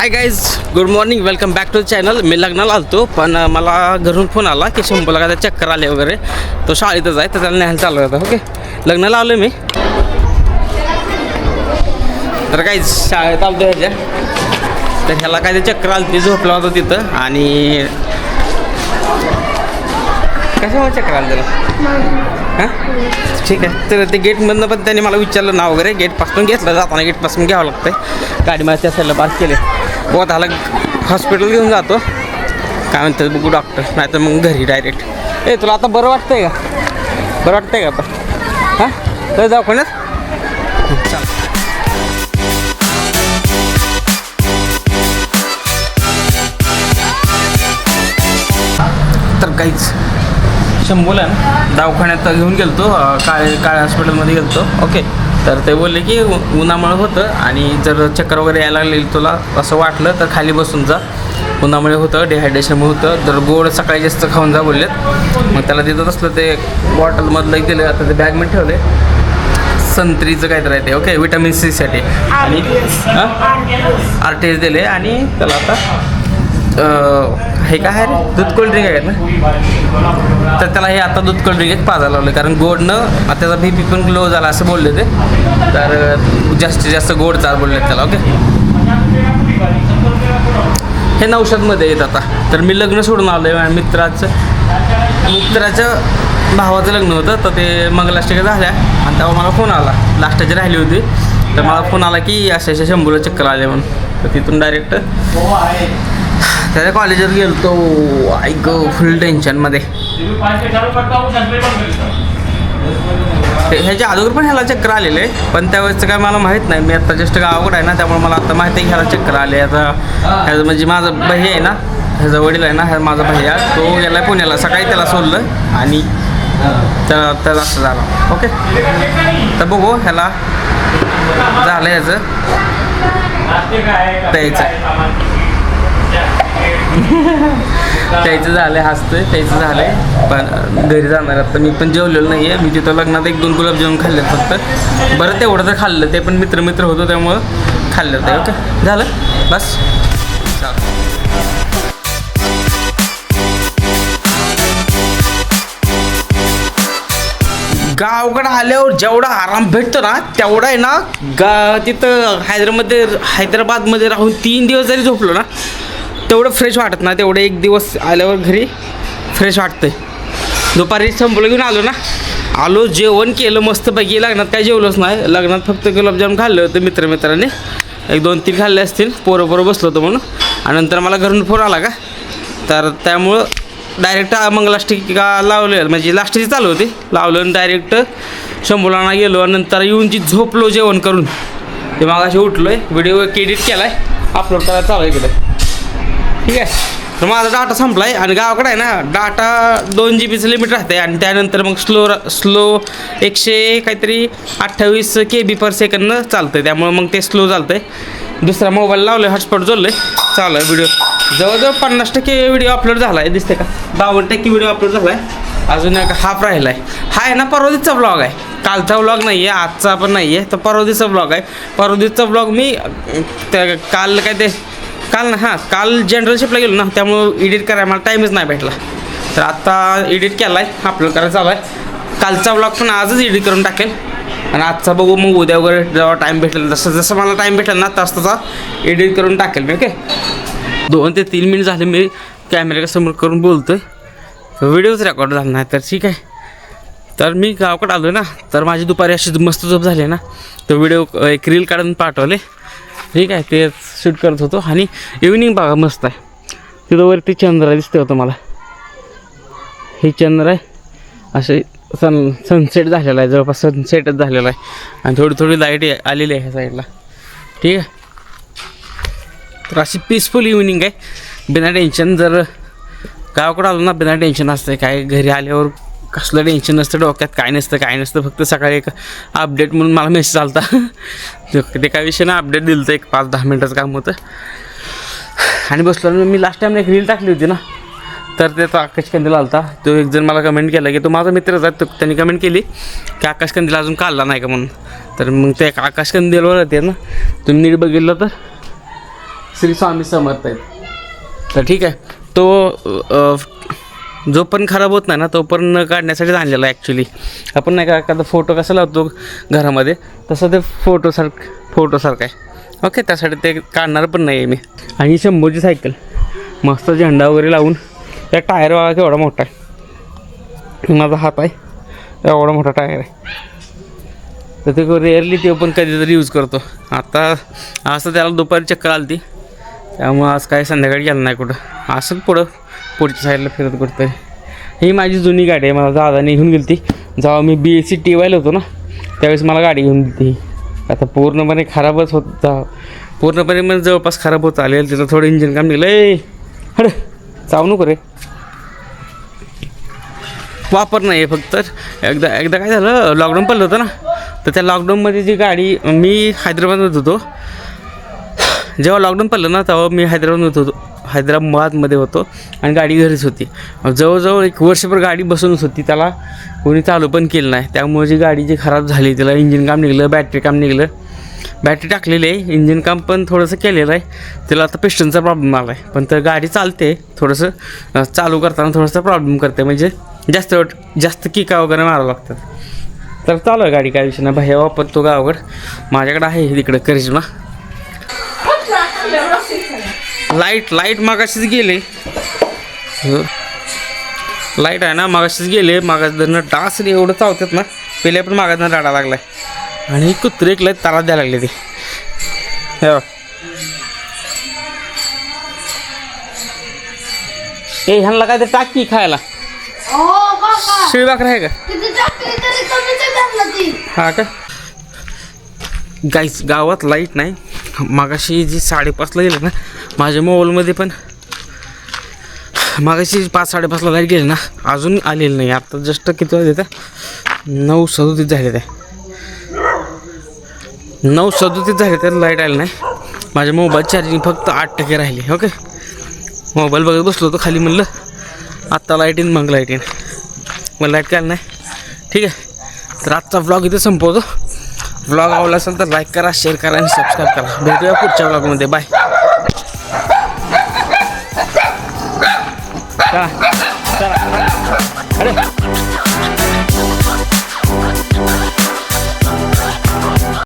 High guys, good morning, welcome back to the channel. मी लग्नाला आलतो, पण मला घरून फोन आला की शंभूला काय चक्कर आले वगैरे. तो शाळेतच आहे, तर त्याला न्यायला चालू होता. ओके, लग्नाला आलो मी. तर गाईज शाळेत आलतो ह्याच्या, तर ह्याला काय ते चक्कर आली, ती झोपला होता तिथं. आणि कशामुळे चक्कर आलं त्याला? हां, ठीक आहे. तर ते गेटमधनं पण त्यांनी मला विचारलं नाव वगैरे. गेटपासून घेतलं, जाताना गेटपासून घ्यावं लागतं. गाडी मला त्या साईडला पार्क केले. बघा त्याला हॉस्पिटल घेऊन जातो, काय म्हणतात बघू डॉक्टर, नाही तर मग घरी डायरेक्ट. तुला आता बरं वाटतंय का? बरं वाटतंय का आता? हां, तर जाऊ कोणात? चाल. तर काहीच शंभूला दवाखान्यात घेऊन गेलतो, काळ्या हॉस्पिटलमध्ये गेलतो. ओके, तर ते बोलले की उन्हामुळे होतं, आणि जर चक्कर वगैरे यायला लागली तुला असं वाटलं तर खाली बसून जा. उन्हामुळे होतं, डिहायड्रेशनमुळे होतं. जर गोड सकाळी जास्त खाऊन जा बोललेत. मग त्याला देत असलं ते बॉटलमधलं दिलं, आता ते बॅगमध्ये ठेवले. संत्रीचं काहीतरी आहे ते. ओके, विटॅमिन सी साठी. आणि RTS दिले. आणि त्याला आता हे काय आहे रे, दूध कोल्ड ड्रिंक आहे ना, तर त्याला हे आता दूध कोल्ड ड्रिंक पाजायला लावलं, कारण गोडनं त्याचा BP पण लो झाला असं बोलले ते. तर जास्तीत जास्त गोड चाल बोलले त्याला. ओके, हे नौशादमध्ये येत आता. तर मी लग्न सोडून आलो आहे. मित्राच्या भावाचं लग्न होतं, तर ते मंगलाष्टका झाल्या, आणि तेव्हा मला फोन आला. लास्टाची राहिली होती, तर मला फोन आला की अशा शंभूला चक्कर आले म्हणून. तर तिथून डायरेक्ट त्याच्या कॉलेजवर गेलो तो. ऐक फुल टेन्शनमध्ये. ह्याच्या अगोदर पण ह्याला चक्कर आलेले, पण त्यावेळेसचं काय मला माहीत नाही. मी आता जस्ट गावाकडे आहे ना, त्यामुळे मला आता माहिती आहे की ह्याला चक्कर आले. आता ह्याचं म्हणजे माझा भैया आहे ना, ह्याचा वडील आहे ना, ह्या माझा भैया, तो गेला पुण्याला. सकाळी त्याला सोडलं आणि त्याला असं झालं. ओके, तर बघू ह्याला झालं ह्याचं त्याचं झालं, हसतोय त्याचं झालं आहे. पण घरी जाणार आता. मी पण जेवलेलं नाही आहे. मी तिथं लग्नात 1-2 गुलाबजामुन खाल्ले फक्त. बरं तेवढं तर खाल्लं, ते पण मित्र होतो त्यामुळं खाल्लं ते. ओके, झालं बस. गावाकडं आल्यावर जेवढा आराम भेटतो ना, तेवढा आहे ना तिथं हैदराबादमध्ये राहून 3 दिवस जरी झोपलो ना, तेवढं फ्रेश वाटत ना. तेवढं 1 दिवस आल्यावर घरी फ्रेश वाटतंय. दुपारी संपलं घेऊन आलो, जेवण केलं मस्तपैकी. लग्नात काय जेवलंच नाही. लग्नात फक्त गुलाबजाम खाल्लं होतं मित्रांनी. 1-2-3 खाल्ले असतील. पोरं बसलो होतं म्हणून. आणि नंतर मला घरून फोन आला का, तर त्यामुळं डायरेक्ट मंगलाष्टका लावलं, म्हणजे लास्टची चालू होती, लावलं आणि डायरेक्ट शंभूला गेलो. आणि नंतर येऊन जी झोपलो जेवण करून. ते मग असे उठलो आहे, व्हिडिओ एडिट केला आहे, अपलोड करायला चालू आहे इकडे. ठीक आहे, तर माझा डाटा संपला आहे. आणि गावाकडे आहे ना, डाटा 2 GBचं लिमिट राहते. आणि त्यानंतर मग स्लो 128 KB/s चालतं आहे. त्यामुळे मग ते स्लो चालतं आहे. दुसरा मोबाईल लावलं आहे, हॉटस्पॉट जोडलं आहे, चालू आहे व्हिडिओ. जवळजवळ 50% व्हिडिओ अपलोड झाला आहे, दिसते का? 52% व्हिडिओ अपलोड झाला आहे. अजून एक हाफ राहिला आहे. हा आहे ना परवादिवसचा ब्लॉग आहे, कालचा ब्लॉग नाही आहे, आजचा पण नाही आहे. तर परवादिवसचा ब्लॉग आहे. परवादिवसचा ब्लॉग मी काल जनरलशिपला गेलो ना, त्यामुळं एडिट करायला मला टाईमच नाही भेटला. तर आत्ता एडिट केला आहे, अपलोड करायला चालू आहे. कालचा ब्लॉग पण आजच एडिट करून टाकेल. आणि आजचा बघू मग उद्या वगैरे जेव्हा टाईम भेटेल, जसं मला टाईम भेटेल ना, तसा एडिट करून टाकेल मी. ओके, 2 ते 3 मिनिट झाले मी कॅमेऱ्यासमोर करून बोलतोय, व्हिडिओच रेकॉर्ड झाला नाही. तर ठीक आहे, तर मी गावाकडे आलो ना, तर माझी दुपारी अशी मस्त झोप झाली ना, तर व्हिडिओ एक रील काढून पाठवले. ठीक आहे, ते शूट करत होतो. आणि इव्हनिंग बघा मस्त आहे. तिथं वरती चंद्र दिसतं होतं मला. हे चंद्र आहे, असे सनसेट झालेला आहे, जवळपास सनसेटच झालेला आहे. आणि थोडी लाईट आलेली आहे ह्या साईडला. ठीक आहे, तर अशी पीसफुल इव्हनिंग आहे, बिना टेन्शन. जर गावाकडं आलो ना, बिना टेन्शन असतं. काय घरी आल्यावर कसलं टेन्शन नसतं डोक्यात, काय नसतं. फक्त सकाळी एक अपडेट म्हणून मला मेसेज आलता. ते काय विषय ना, अपडेट दिलं तर एक 5-10 मिनटाचं काम होतं. आणि बसलो. मी लास्ट टाईम एक रील टाकली होती ना, तर त्याचा आकाश कंदील आलता. तो एक जण मला कमेंट केला की तो माझा मित्रच आहे. त्यांनी कमेंट केली की आकाश कंदील अजून काढला नाही का म्हणून. तर मग ते आकाश कंदीलवर येते ना, तुम्ही नीट बघितलं तर श्री स्वामी समर्थ आहेत. तर ठीक आहे, तो जो पण खराब होत नाही ना तो पण न काढण्यासाठीच आणलेला आहे ॲक्च्युली. आपण नाही का एखादा फोटो कसा लावतो घरामध्ये, तसं ते फोटोसारखं आहे. ओके, त्यासाठी ते काढणार पण नाही आहे मी. आणि 100ची सायकल मस्त झेंडा वगैरे लावून, त्या टायर बघा केवढा मोठा आहे, माझा हात आहे एवढा मोठा टायर आहे. तर ते रेअरली ते पण कधीतरी यूज करतो. आता असं त्याला दुपारी चक्कर आली ती, त्यामुळं आज काय संध्याकाळी गेलं नाही कुठं, असं पुढच्या साईडला फिरत कुठतरी. ही माझी जुनी गाडी आहे, मला दादाने घेऊन गेली ती जेव्हा मी BSc TYला होतो ना, त्यावेळेस मला गाडी घेऊन दिली ती. आता पूर्णपणे खराबच पूर्णपणे म्हणजे जवळपास खराब होत आलेलं. तिथं थोडं इंजिन काम निघलं. अरे चावू नको रे, वापर नाही आहे फक्त. एकदा काय झालं, लॉकडाऊन पडलं होतं ना, तर त्या लॉकडाऊनमध्ये जी गाडी, मी हैदराबादमध्ये होतो जेव्हा लॉकडाऊन पडलं ना, तेव्हा मी हैदराबादमध्ये होतो आणि गाडी घरीच होती. जवळजवळ 1 वर्षभर गाडी बसूनच होती, त्याला कोणी चालू पण केलं नाही. त्यामुळे जी गाडी जी खराब झाली, तिला इंजिन काम निघलं, बॅटरी काम निघलं. बॅटरी टाकलेली आहे, इंजिन काम पण थोडंसं केलेलं आहे. तिला आता पिस्टनचा प्रॉब्लेम आला आहे, पण तर गाडी चालते. थोडंसं चालू करताना थोडंसं प्रॉब्लेम करते, म्हणजे जास्त किका वगैरे मारावं लागतात. तर चालू आहे गाडी, काय विषय नाही. भैया वापरतो गावाकडं, माझ्याकडं आहे तिकडं करिश्मा. लाईट मागाशीच गेले, लाईट आहे ना मागाशीच गेले. मागासनं डास एवढं चावतात ना, पहिले पण मागासनं राडा लागला आहे. आणि कुत्रे एक लाईट तारा द्यायला लागले ते. ए ह्यांना काय ते टाकी खायला, शिळीबाकर आहे का? हा का गाईस, गावात लाईट नाही. मागाशी जी 5:30ला गेली ना, माझ्या मोबाईलमध्ये पण मागाशी 5-5:30ला लाईट गेली ना, अजून आलेली नाही. आता जस्ट किती वाजले तर 9:37 झाले, ते 9:37 झाले तर लाईट आली नाही. माझ्या मोबाईल चार्जिंग फक्त 8% राहिली. ओके, मोबाईल बघत बसलो होतो खाली, म्हणलं आत्ता लाईट येईन, मग लाईट येईन. मला लाईट काय नाही. ठीक आहे, तर आजचा व्लॉग इथे संपवतो. व्लॉग आवडला असेल तर लाईक करा, शेअर करा आणि सबस्क्राईब करा. भेटूया पुढच्या व्लॉगमध्ये. बाय. चला अरे